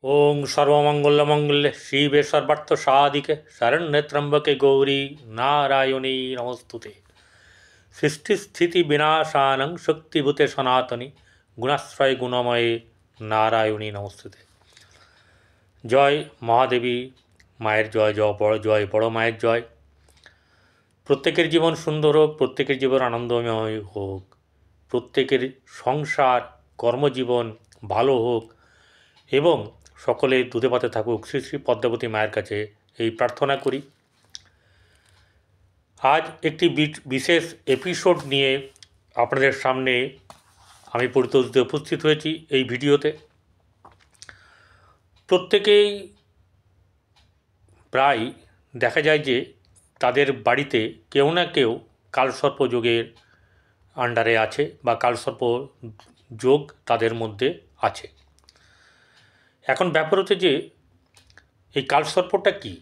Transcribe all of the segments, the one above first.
ওং সর্বমঙ্গলমঙ্গলে শিবে সর্বার্থ সাধিকে শরণ্যে ত্র্যম্বকে গৌরী নারায়ণী নমস্তুতে। সৃষ্টিস্থিতি বিনাশানং শক্তিভূতে সনাতনী গুণাশ্রয় গুণময়ে নারায়ণী নমস্তুতে। জয় মহাদেবী মায়ের জয়, জয় বড় মায়ের জয়। প্রত্যেকের জীবন সুন্দর হোক, প্রত্যেকের জীবন আনন্দময় হোক, প্রত্যেকের সংসার কর্মজীবন ভালো হোক এবং সকলে দুধে ভাতে থাকুক, শ্রী শ্রী পদ্মাবতী মায়ের কাছে এই প্রার্থনা করি। আজ একটি বিশেষ এপিসোড নিয়ে আপনাদের সামনে আমি পরিতোষে উপস্থিত হয়েছি। এই ভিডিওতে প্রত্যেকেই প্রায় দেখা যায় যে তাদের বাড়িতে কেউ না কেউ কালসর্প যোগের আন্ডারে আছে বা কালসর্প যোগ তাদের মধ্যে আছে। এখন ব্যাপার হচ্ছে যে এই কালসর্পটা কী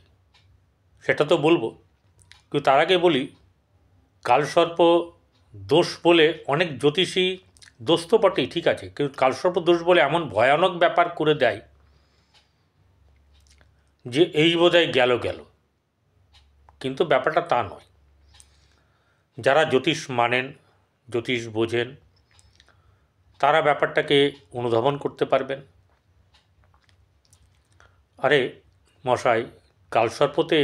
সেটা তো বলবো, কিন্তু তার আগে বলি কালসর্প দোষ বলে অনেক জ্যোতিষী, দোষ তো বটেই, ঠিক আছে, কিন্তু কালসর্প দোষ বলে এমন ভয়ানক ব্যাপার করে দেয় যে এই বোধহয় গেল, কিন্তু ব্যাপারটা তা নয়। যারা জ্যোতিষ মানেন, জ্যোতিষ বোঝেন, তারা ব্যাপারটাকে অনুধাবন করতে পারবেন। আরে মশাই, কালসর্পতে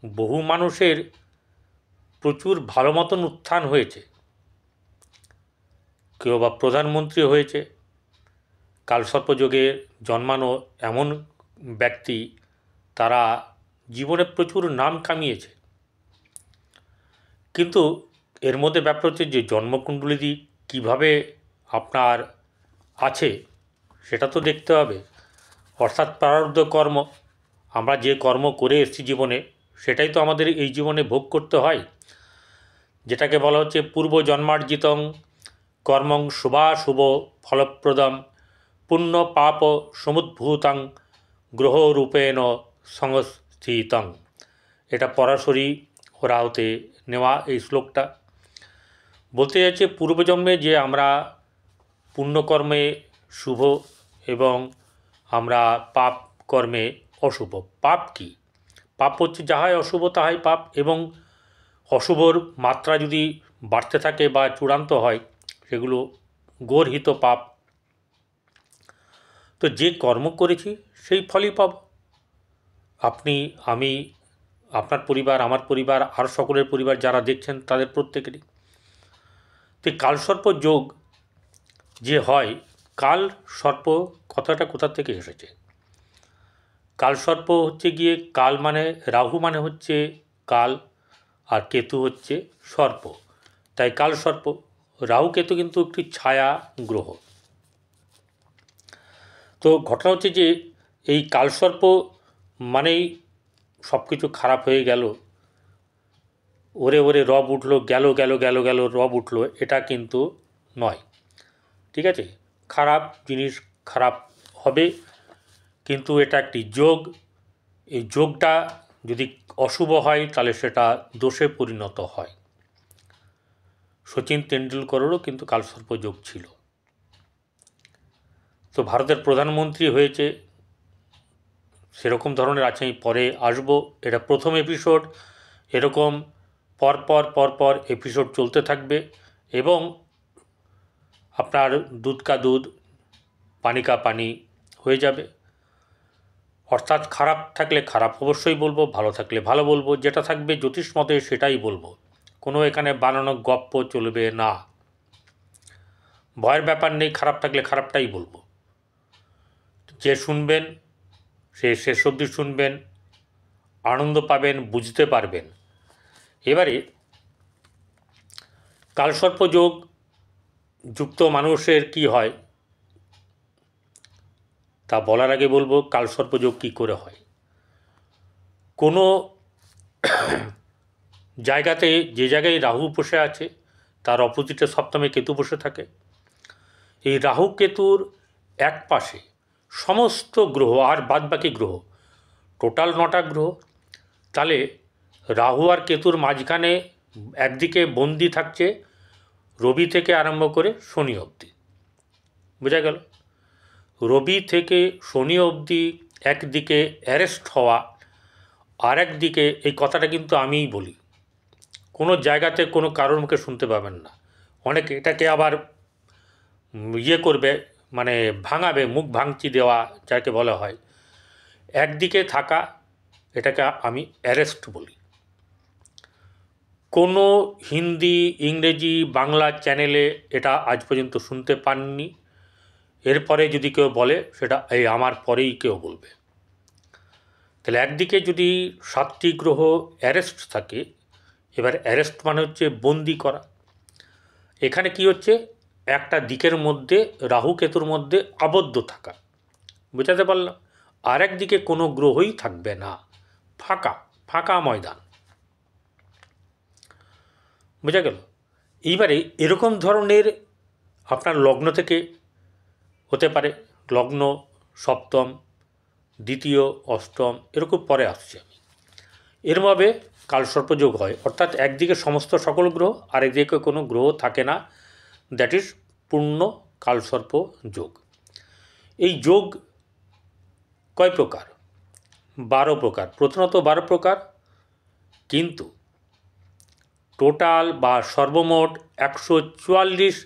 বহু মানুষের প্রচুর ভালো মতন উত্থান হয়েছে, কেউ বা প্রধানমন্ত্রী হয়েছে। কালসর্পযোগে জন্মানো এমন ব্যক্তি, তারা জীবনে প্রচুর নাম কামিয়েছে। কিন্তু এর মধ্যে ব্যাপার হচ্ছে যে জন্মকুণ্ডলী কীভাবে আপনার আছে সেটা তো দেখতে হবে। অর্থাৎ প্রারব্ধ কর্ম, আমরা যে কর্ম করে এসেছি জীবনে, সেটাই তো আমাদের এই জীবনে ভোগ করতে হয়। যেটাকে বলা হচ্ছে পূর্ব জন্মার্জিতং কর্মং শুভাশুভ ফলপ্রদম পুণ্য পাপ সমুদ্ভূতং গ্রহরূপেণ সংস্থিতং। এটা পরাশরী ওরা হতে নেওয়া এই শ্লোকটা। বলতে যাচ্ছে পূর্বজন্মে যে আমরা পুণ্যকর্মে শুভ এবং আমরা পাপ কর্মে অশুভ। পাপ কি? পাপ হচ্ছে যাহাই অশুভ তাহাই পাপ, এবং অশুভর মাত্রা যদি বাড়তে থাকে বা চূড়ান্ত হয় সেগুলো গর্হিত পাপ। তো যে কর্ম করেছি সেই ফলই পাব। আপনি, আমি, আপনার পরিবার, আমার পরিবার, আর সকলের পরিবার যারা দেখছেন তাদের প্রত্যেকেরই। তো কালসর্প যোগ যে হয়, কাল সর্প কথাটা কোথা থেকে এসেছে? কালসর্প হচ্ছে গিয়ে, কাল মানে রাহু মানে হচ্ছে কাল, আর কেতু হচ্ছে সর্প, তাই কালসর্প। রাহু কেতু কিন্তু একটি ছায়া গ্রহ। তো ঘটনা হচ্ছে যে এই কালসর্প মানেই সব কিছু খারাপ হয়ে গেল, ওরে ওরে রব উঠলো, গেল রব উঠলো, এটা কিন্তু নয়। ঠিক আছে, খারাপ জিনিস খারাপ হবে, কিন্তু এটা একটি যোগ। এই যোগটা যদি অশুভ হয় তাহলে সেটা দোষে পরিণত হয়। শচীন তেন্ডুলকরেরও কিন্তু কালসর্প যোগ ছিল। তো ভারতের প্রধানমন্ত্রী হয়েছে, সেরকম ধরনের আছে, আমি পরে আসবো। এটা প্রথম এপিসোড, এরকম পরপর এপিসোড চলতে থাকবে এবং আপনার দুধ কা দুধ পানি কা পানি হয়ে যাবে। অর্থাৎ খারাপ থাকলে খারাপ অবশ্যই বলবো, ভালো থাকলে ভালো বলবো, যেটা থাকবে জ্যোতিষ মতে সেটাই বলবো। কোনো এখানে বানানো গপ্প চলবে না, ভয়ের ব্যাপার নেই। খারাপ থাকলে খারাপটাই বলবো। যে শুনবেন সে শেষ অবধি শুনবেন, আনন্দ পাবেন, বুঝতে পারবেন। এবারে কালসর্প যোগ যুক্ত মানুষের কি হয় তা বলার আগে বলবো কালসর্প যোগ কী করে হয়। কোনো জায়গাতে, যে জায়গায় রাহু বসে আছে তার অপোজিটে সপ্তমে কেতু বসে থাকে। এই রাহু কেতুর এক পাশে সমস্ত গ্রহ আর বাদবাকি গ্রহ, টোটাল 9টা গ্রহ। তাহলে রাহু আর কেতুর মাঝখানে একদিকে বন্দি থাকছে রবি থেকে আরম্ভ করে শনি অবধি। বোঝা গেল? রবি থেকে শনি অবধি একদিকে অ্যারেস্ট হওয়া, আর একদিকে, এই কথাটা কিন্তু আমিই বলি, কোনো জায়গাতে কোনো কারোর মুখে শুনতে পাবেন না। অনেকে এটাকে আবার করবে, মানে ভাঙাবে, মুখ ভাঙচি দেওয়া যাকে বলা হয়। একদিকে থাকা, এটাকে আমি অ্যারেস্ট বলি। কোনো হিন্দি, ইংরেজি, বাংলা চ্যানেলে এটা আজ পর্যন্ত শুনতে পাননি। এরপরে যদি কেউ বলে, সেটা এই আমার পরেই কেউ বলবে। তাহলে একদিকে যদি 7টি গ্রহ অ্যারেস্ট থাকে, এবার অ্যারেস্ট মানে হচ্ছে বন্দি করা। এখানে কি হচ্ছে, একটা দিকের মধ্যে, রাহু কেতুর মধ্যে আবদ্ধ থাকা, বোঝাতে পারলাম। আর একদিকে কোনো গ্রহই থাকবে না, ফাঁকা ফাঁকা ময়দান, বোঝা গেল। এইবারে এরকম ধরনের আপনার লগ্ন থেকে হতে পারে, লগ্ন, সপ্তম, দ্বিতীয়, অষ্টম, এরকম পরে আসছে আমি। এরভাবে কালসর্পযোগ হয়, অর্থাৎ একদিকে সমস্ত সকল গ্রহ, আর একদিকে কোনো গ্রহ থাকে না, দ্যাট ইজ পূর্ণ কালসর্প যোগ। এই যোগ কয় প্রকার? 12 প্রকার। প্রধানত 12 প্রকার, কিন্তু টোটাল বা সর্বমোট 144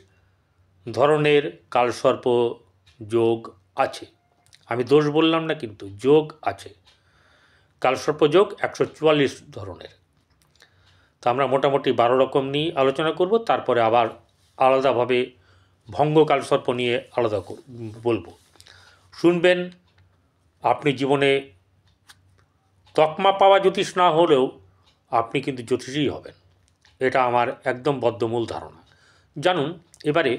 ধরনের কালসর্প যোগ আছে। আমি দোষ বললাম না, কিন্তু যোগ আছে। কালসর্প যোগ 144 ধরনের। তা আমরা মোটামুটি 12 রকম নিয়ে আলোচনা করব, তারপরে আবার আলাদাভাবে ভঙ্গ কালসর্প নিয়ে আলাদা বলবো। শুনবেন। আপনি জীবনে তকমা পাওয়া জ্যোতিষ না হলেও আপনি কিন্তু জ্যোতিষী হবেন, এটা আমার একদম বদ্ধমূল ধারণা। জানুন এবারে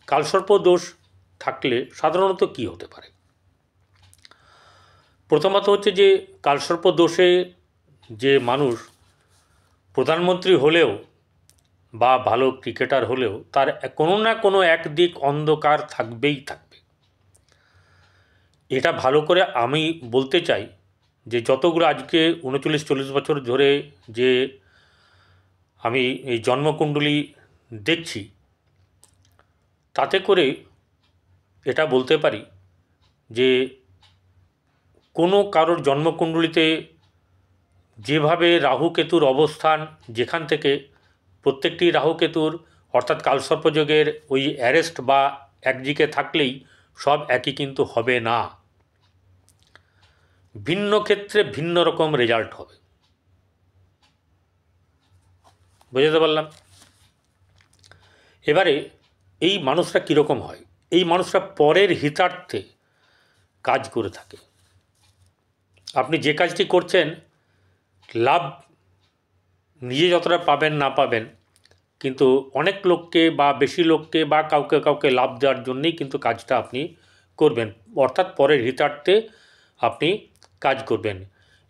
কালসর্প দোষ থাকলে সাধারণত কি হতে পারে। প্রথমত হচ্ছে যে কালসর্প দোষে যে মানুষ প্রধানমন্ত্রী হলেও বা ভালো ক্রিকেটার হলেও তার কোনো না কোনো একদিক অন্ধকার থাকবেই থাকবে। এটা ভালো করে আমি বলতে চাই যে যতগুলো আজকে 39-40 বছর ধরে যে আমি এই জন্মকুণ্ডলী দেখছি, তাতে করে এটা বলতে পারি যে কোনো কারোর জন্মকুণ্ডলিতে যেভাবে রাহু কেতুর অবস্থান, যেখান থেকে প্রত্যেকটি রাহু কেতুর অর্থাৎ কালসর্পযোগের ওই অ্যারেস্ট বা একদিকে থাকলেই সব একই কিন্তু হবে না, ভিন্ন ক্ষেত্রে ভিন্ন রকম রেজাল্ট হবে। বুঝতে পারলাম। এবারে এই মানুষরা কীরকম হয়? এই মানুষরা পরের হিতার্থে কাজ করে থাকে। আপনি যে কাজটি করছেন, লাভ নিজে যতটা পাবেন না পাবেন, কিন্তু অনেক লোককে বা বেশি লোককে বা কাউকে কাউকে লাভ দেওয়ার জন্যেই কিন্তু কাজটা আপনি করবেন, অর্থাৎ পরের হিতার্থে আপনি কাজ করবেন।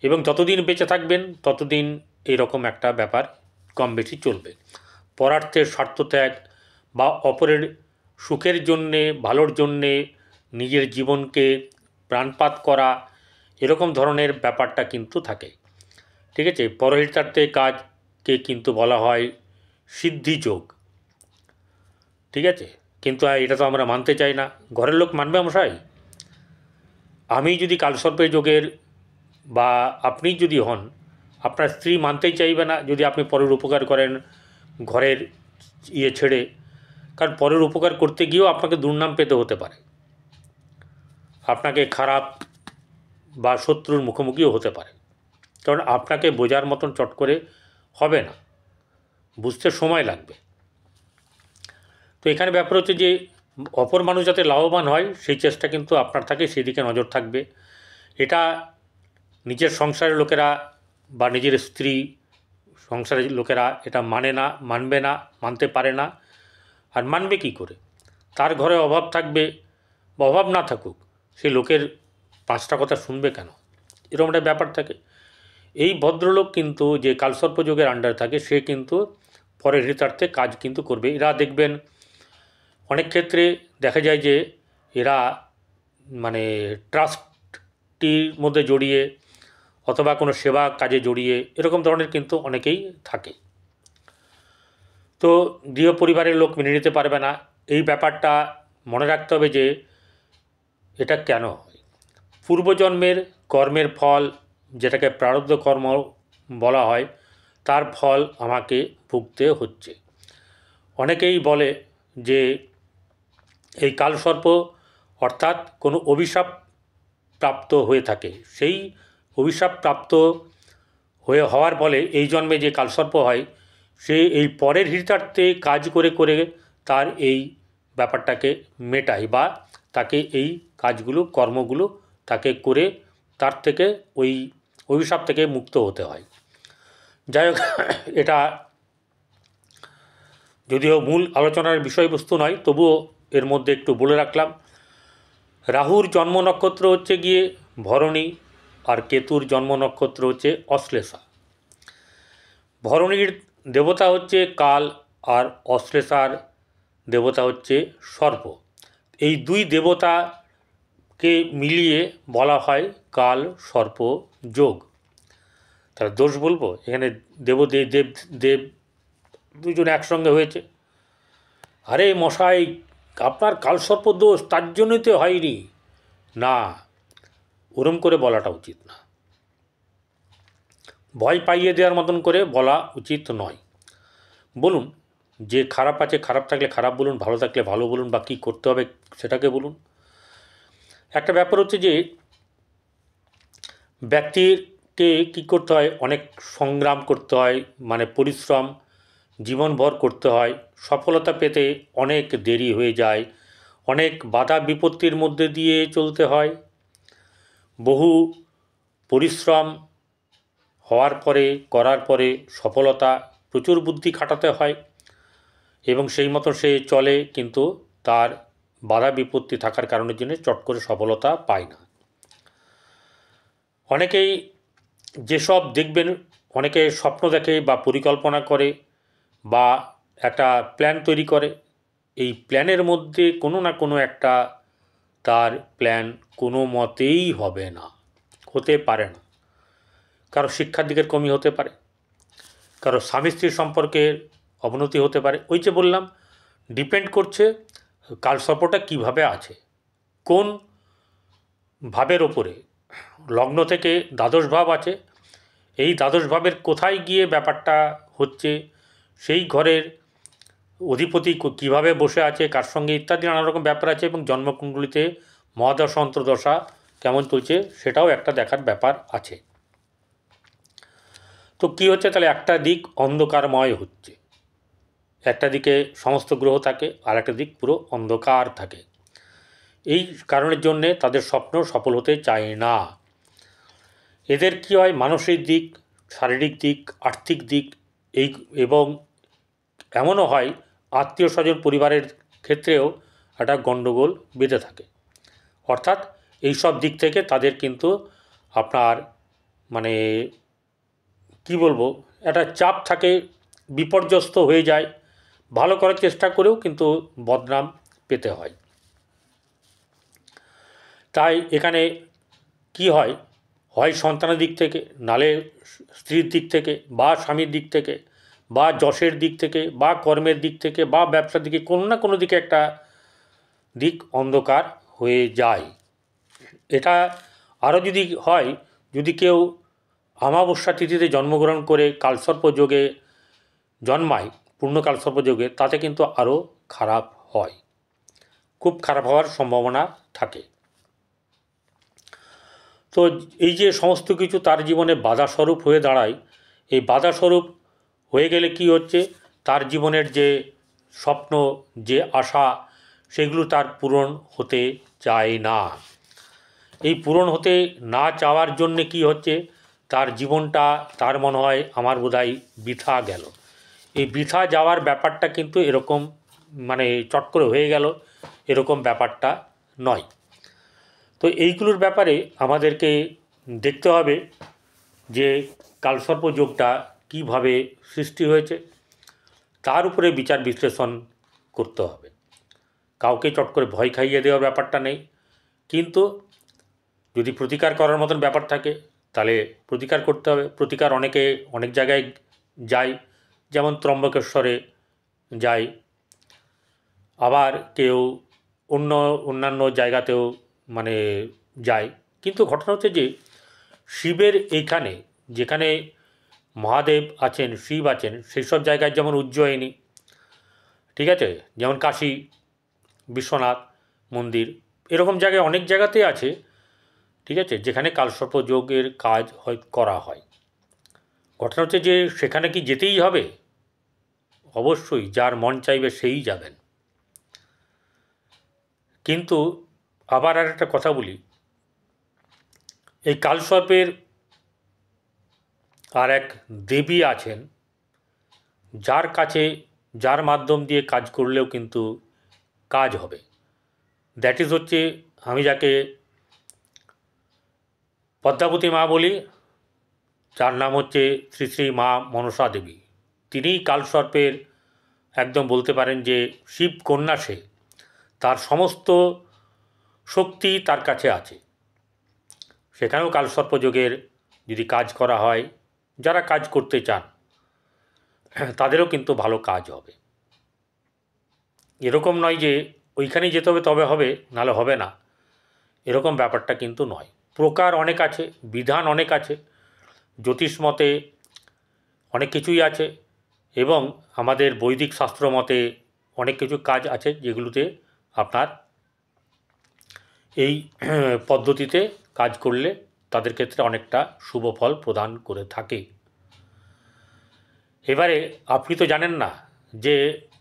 এবং যতদিন বেঁচে থাকবেন ততদিন এরকম একটা ব্যাপার কম বেশি চলবে। পরার্থের স্বার্থত্যাগ বা অপরের সুখের জন্যে, ভালোর জন্যে নিজের জীবনকে প্রাণপাত করা, এরকম ধরনের ব্যাপারটা কিন্তু থাকে। ঠিক আছে, পরহিতার্থে কাজকে কিন্তু বলা হয় সিদ্ধিযোগ। ঠিক আছে, কিন্তু এটা তো আমরা মানতে চাই না। ঘরের লোক মানবে মশাই? আমি যদি কালসর্পের যোগের বা আপনি যদি হন, আপনার স্ত্রী মানতেই চাইবে না যদি আপনি পরের উপকার করেন ঘরের ছেড়ে। কারণ পরের উপকার করতে গিয়েও আপনাকে দুর্নাম পেতে হতে পারে, আপনাকে খারাপ বা শত্রুর মুখোমুখিও হতে পারে, কারণ আপনাকে বোঝার মতন চট করে হবে না, বুঝতে সময় লাগবে। তো এখানে ব্যাপার হচ্ছে যে অপর মানুষ যাতে লাভবান হয় সেই চেষ্টা কিন্তু আপনার থাকে, সেদিকে নজর থাকবে। এটা নিজের সংসারের লোকেরা বা নিজের স্ত্রী, সংসারের লোকেরা এটা মানে না, মানবে না, মানতে পারে না। আর মানবে কি করে? তার ঘরে অভাব থাকবে বা অভাব না থাকুক, সেই লোকের 5টা কথা শুনবে কেন? এরকম একটা ব্যাপার থাকে। এই ভদ্রলোক কিন্তু যে কালসর্পযোগের আন্ডারে থাকে, সে কিন্তু পরের হিতার্থে কাজ কিন্তু করবে। এরা দেখবেন অনেক ক্ষেত্রে দেখা যায় যে এরা মানে ট্রাস্টটির মধ্যে জড়িয়ে অথবা কোনো সেবা কাজে জড়িয়ে এরকম ধরনের কিন্তু অনেকেই থাকে। তো গৃহ পরিবারের লোক মেনে নিতে পারবে না। এই ব্যাপারটা মনে রাখতে হবে যে এটা কেন হয়? পূর্বজন্মের কর্মের ফল, যেটাকে প্রারব্ধ কর্ম বলা হয়, তার ফল আমাকে ভুগতে হচ্ছে। অনেকেই বলে যে এই কালসর্প অর্থাৎ কোনো অভিশাপ প্রাপ্ত হয়ে থাকে, সেই অভিশাপ প্রাপ্ত হওয়ার ফলে এই জন্মে যে কালসর্প হয়, সে এই পরের হিতার্থে কাজ করে করে তার এই ব্যাপারটাকে মেটায়, বা তাকে এই কাজগুলো কর্মগুলো তাকে করে তার থেকে ওই অভিশাপ থেকে মুক্ত হতে হয়। যাই হোক, এটা যদিও মূল আলোচনার বিষয়বস্তু নয়, তবুও এর মধ্যে একটু বলে রাখলাম। রাহুর জন্ম নক্ষত্র হচ্ছে গিয়ে ভরণী, আর কেতুর জন্ম নক্ষত্র হচ্ছে অশ্লেষা। ভরণীর দেবতা হচ্ছে কাল, আর অশ্লেষার দেবতা হচ্ছে সর্প। এই দুই দেবতাকে মিলিয়ে বলা হয় কাল সর্প যোগ। তাহলে দোষ বলবো? এখানে দেব দেব দুজনে একসঙ্গে হয়েছে। আরে মশাই, আপনার কালসর্প দোষ, তার জন্যই তো হয়নি। না, ওরম করে বলাটা উচিত না, ভয় পাইয়ে দেওয়ার মতন করে বলা উচিত নয়। বলুন, যে খারাপ আছে খারাপ থাকলে খারাপ বলুন, ভালো থাকলে ভালো বলুন, বা কী করতে হবে সেটাকে বলুন। একটা ব্যাপার হচ্ছে যে ব্যক্তিকে কী করতে হয়, অনেক সংগ্রাম করতে হয়, মানে পরিশ্রম জীবনভর করতে হয়। সফলতা পেতে অনেক দেরি হয়ে যায়, অনেক বাধা বিপত্তির মধ্যে দিয়ে চলতে হয়। বহু পরিশ্রম হওয়ার পরে, করার পরে সফলতা, প্রচুর বুদ্ধি খাটাতে হয়, এবং সেই মতো সে চলে, কিন্তু তার বাধা বিপত্তি থাকার কারণের জন্য চট করে সফলতা পায় না। অনেকেই যেসব দেখবেন, অনেকে স্বপ্ন দেখে বা পরিকল্পনা করে বা একটা প্ল্যান তৈরি করে, এই প্ল্যানের মধ্যে কোনো না কোনো একটা তার প্ল্যান কোনো মতেই হবে না, হতে পারে না। কারো শিক্ষার দিকের কমি হতে পারে, কারো স্বামী স্ত্রীর সম্পর্কের অবনতি হতে পারে। ওই যে বললাম, ডিপেন্ড করছে কালসর্পটা কীভাবে আছে, কোন ভাবের ওপরে। লগ্ন থেকে দ্বাদশ ভাব আছে, এই দ্বাদশ ভাবের কোথায় গিয়ে ব্যাপারটা হচ্ছে, সেই ঘরের অধিপতি কীভাবে বসে আছে, কার সঙ্গে, ইত্যাদি নানা রকম ব্যাপার আছে। এবং জন্মকুণ্ডলিতে মহাদশা অন্তর্দশা কেমন চলছে, সেটাও একটা দেখার ব্যাপার আছে। তো কী হচ্ছে, তাহলে একটা দিক অন্ধকারময় হচ্ছে, একটা দিকে সমস্ত গ্রহ থাকে, আর একটা দিক পুরো অন্ধকার থাকে। এই কারণের জন্যে তাদের স্বপ্ন সফল হতে চায় না। এদের কী হয়, মানসিক দিক, শারীরিক দিক, আর্থিক দিক, এই এবং এমনও হয় আত্মীয় স্বজন পরিবারের ক্ষেত্রেও একটা গণ্ডগোল বেঁধে থাকে। অর্থাৎ এই সব দিক থেকে তাদের কিন্তু আপনার মানে কি বলবো, একটা চাপ থাকে, বিপর্যস্ত হয়ে যায়, ভালো করার চেষ্টা করেও কিন্তু বদনাম পেতে হয়। তাই এখানে কি হয়, হয় সন্তানের দিক থেকে, নালে স্ত্রীর দিক থেকে, বা স্বামীর দিক থেকে, বা যশের দিক থেকে, বা কর্মের দিক থেকে, বা ব্যবসার দিকে, কোনো না কোনো দিকে একটা দিক অন্ধকার হয়ে যায়। এটা আরও যদি হয়, যদি কেউ অমাবস্যা তিথিতে জন্মগ্রহণ করে কালসর্প যোগে জন্মায়, পূর্ণ কালসর্প যোগে, তাতে কিন্তু আরও খারাপ হয়, খুব খারাপ হওয়ার সম্ভাবনা থাকে। তো এই যে সমস্ত কিছু তার জীবনে বাধাস্বরূপ হয়ে দাঁড়ায়, এই বাধাস্বরূপ হয়ে গেলে কি হচ্ছে, তার জীবনের যে স্বপ্ন, যে আশা, সেগুলো তার পূরণ হতে চায় না। এই পূরণ হতে না চাওয়ার জন্যে কি হচ্ছে, তার জীবনটা তার মনে হয় আমার বোধহয় বৃথা গেল। এই বৃথা যাওয়ার ব্যাপারটা কিন্তু এরকম মানে চট করে হয়ে গেল, এরকম ব্যাপারটা নয়। তো এইগুলোর ব্যাপারে আমাদেরকে দেখতে হবে যে কালসর্প যোগটা কীভাবে সৃষ্টি হয়েছে, তার উপরে বিচার বিশ্লেষণ করতে হবে। কাউকে চট করে ভয় খাইয়ে দেওয়ার ব্যাপারটা নেই, কিন্তু যদি প্রতিকার করার মতন ব্যাপার থাকে তাহলে প্রতিকার করতে হবে। প্রতিকার অনেকে অনেক জায়গায় যায়, যেমন ত্রম্বকেশ্বরে যায়, আবার কেউ অন্যান্য জায়গাতেও মানে যায়। কিন্তু ঘটনা হচ্ছে যে শিবের এইখানে, যেখানে মহাদেব আছেন, শিব আছেন, সেই সব জায়গায় যেমন উজ্জয়িনী, ঠিক আছে, যেমন কাশী বিশ্বনাথ মন্দির, এরকম জায়গায় অনেক জায়গাতে আছে, ঠিক আছে, যেখানে কালসর্প যোগের কাজ করা হয়। ঘটনা হচ্ছে যে সেখানে কি যেতেই হবে? অবশ্যই, যার মন চাইবে সেই যাবেন। কিন্তু আবার আর একটা কথা বলি, এই কালসর্পের আর এক দেবী আছেন, যার কাছে, যার মাধ্যম দিয়ে কাজ করলেও কিন্তু কাজ হবে। দ্যাট ইজ হচ্ছে, আমি যাকে পদ্মাবতী মা বলি, যার নাম হচ্ছে শ্রী শ্রী মা মনসা দেবী। তিনিই কালসর্পের একদম বলতে পারেন যে শিব কন্যা সে, তার সমস্ত শক্তি তার কাছে আছে। সেখানেও কালসর্প যোগের যদি কাজ করা হয়, যারা কাজ করতে চান তাদেরও কিন্তু ভালো কাজ হবে। এরকম নয় যে ওইখানেই যেতে হবে তবে হবে, নাহলে হবে না, এরকম ব্যাপারটা কিন্তু নয়। প্রকার অনেক আছে, বিধান অনেক আছে, জ্যোতিষ মতে অনেক কিছুই আছে, এবং আমাদের বৈদিক শাস্ত্র মতে অনেক কিছু কাজ আছে যেগুলোতে আপনার এই পদ্ধতিতে কাজ করলে তাদের ক্ষেত্রে অনেকটা শুভ ফল প্রদান করে থাকে। এবারে আপনি তো জানেন না যে,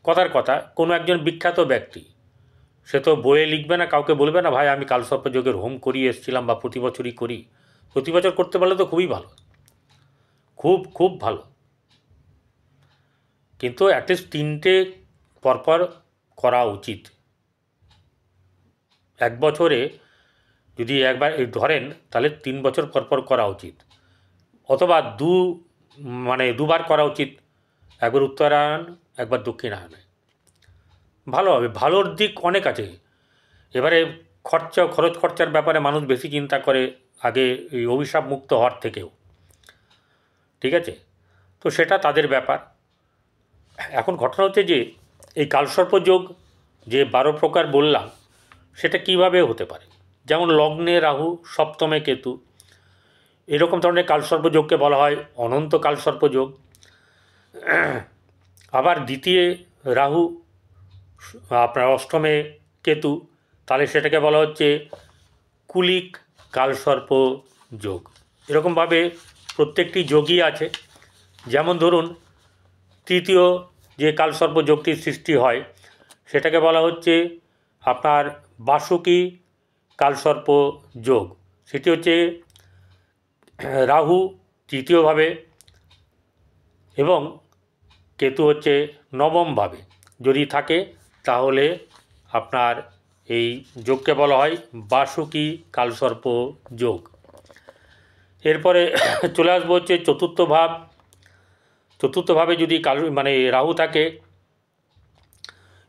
কথার কথা, কোনো একজন বিখ্যাত ব্যক্তি, সে তো বইয়ে লিখবে না, কাউকে বলবে না ভাই আমি কালসর্প যোগের হোম করিয়ে এসেছিলাম বা প্রতি বছরই করি। প্রতি বছর করতে পারলে তো খুবই ভালো, খুব খুব ভালো। কিন্তু অ্যাটলিস্ট 3টে পরপর করা উচিত। এক বছরে যদি একবার ধরেন তাহলে 3 বছর পরপর করা উচিত, অথবা দুবার করা উচিত, একবার উত্তরায়ণ একবার দক্ষিণায়নে। ভালো হবে, ভালোর দিক অনেক আছে। এবারে খরচ খরচার ব্যাপারে মানুষ বেশি চিন্তা করে আগে এই অভিশাপ মুক্ত হওয়ার থেকেও, ঠিক আছে, তো সেটা তাদের ব্যাপার। এখন ঘটনা হচ্ছে যে এই কালসর্প যোগ যে 12 প্রকার বললাম, সেটা কিভাবে হতে পারে। যেমন লগ্নে রাহু, সপ্তমে কেতু, এরকম ধরনের কালসর্প যোগকে বলা হয় অনন্ত কালসর্প যোগ। আবার দ্বিতীয় রাহু, আপনার অষ্টমে কেতু, তাহলে সেটাকে বলা হচ্ছে কুলিক কালসর্প যোগ। এরকমভাবে প্রত্যেকটি যোগই আছে। যেমন ধরুন তৃতীয় যে কালসর্প যোগটির সৃষ্টি হয়, সেটাকে বলা হচ্ছে আপনার বাসুকি কালসর্প যোগ। সেটি হচ্ছে রাহু তৃতীয়ভাবে এবং কেতু হচ্ছে নবমভাবে যদি থাকে, তাহলে আপনার এই যোগকে বলা হয় বাসুকি কালসর্প যোগ। এরপরে চলে আসবো হচ্ছে চতুর্থ ভাব। চতুর্থভাবে যদি রাহু থাকে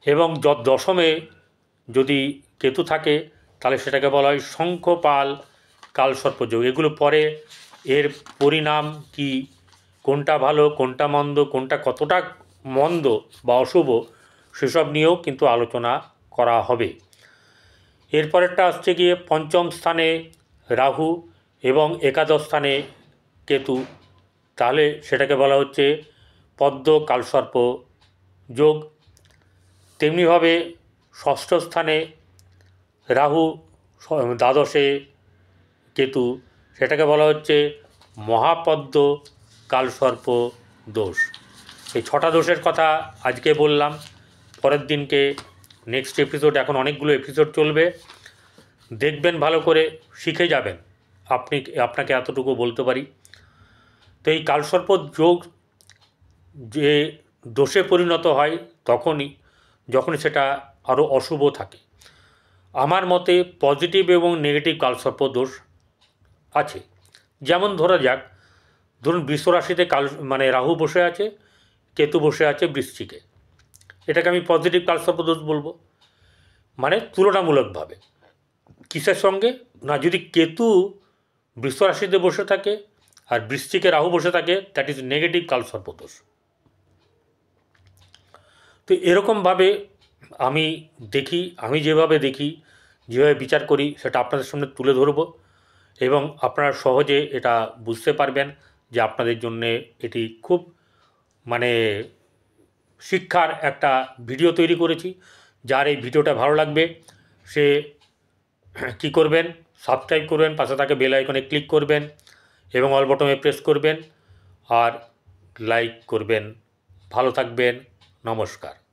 এবং দশমে যদি কেতু থাকে, তাহলে সেটাকে বলা হয় শঙ্খপাল কালসর্প যোগ। এগুলো পরে এর পরিণাম কি, কোনটা ভালো কোনটা মন্দ, কোনটা কতটা মন্দ বা অশুভ, সেসব নিয়েও কিন্তু আলোচনা করা হবে। এরপরেরটা আসছে গিয়ে পঞ্চম স্থানে রাহু এবং একাদশ স্থানে কেতু, তাহলে সেটাকে বলা হচ্ছে পদ্ম কালসর্প যোগ। তেমনিভাবে ষষ্ঠ স্থানে রাহু, দ্বাদশে কেতু, সেটাকে বলা হচ্ছে মহাপদ্ম কালসর্প দোষ। এই 6টা দোষের কথা আজকে বললাম। পরের দিনকে নেক্সট এপিসোড, এখন অনেকগুলো এপিসোড চলবে, দেখবেন ভালো করে, শিখে যাবেন। আপনাকে এতটুকু বলতে পারি। তো এই কালসর্প যোগ যে দোষে পরিণত হয় তখনই, যখন সেটা আরও অশুভ থাকে। আমার মতে পজিটিভ এবং নেগেটিভ কালসর্প দোষ আছে। যেমন ধরা যাক, ধরুন বৃষরাশিতে রাহু বসে আছে, কেতু বসে আছে বৃশ্চিকে, এটাকে আমি পজিটিভ কালসর্প দোষ বলবো, তুলনামূলকভাবে। কিসের সঙ্গে না, যদি কেতু বৃষরাশিতে বসে থাকে আর বৃশ্চিকে রাহু বসে থাকে, দ্যাট ইজ নেগেটিভ কালসর্প দোষ। তো এরকমভাবে আমি যেভাবে দেখি যেভাবে বিচার করি সেটা আপনাদের সামনে তুলে ধরব এবং আপনারা সহজে এটা বুঝতে পারবেন যে আপনাদের জন্যে এটি খুব মানে শিক্ষার একটা ভিডিও তৈরি করেছি। যার এই ভিডিওটা ভালো লাগবে সে কী করবেন, সাবস্ক্রাইব করবেন, পাশে থাকা বেল আইকনে ক্লিক করবেন এবং অল বটনে প্রেস করবেন আর লাইক করবেন। ভালো থাকবেন, নমস্কার।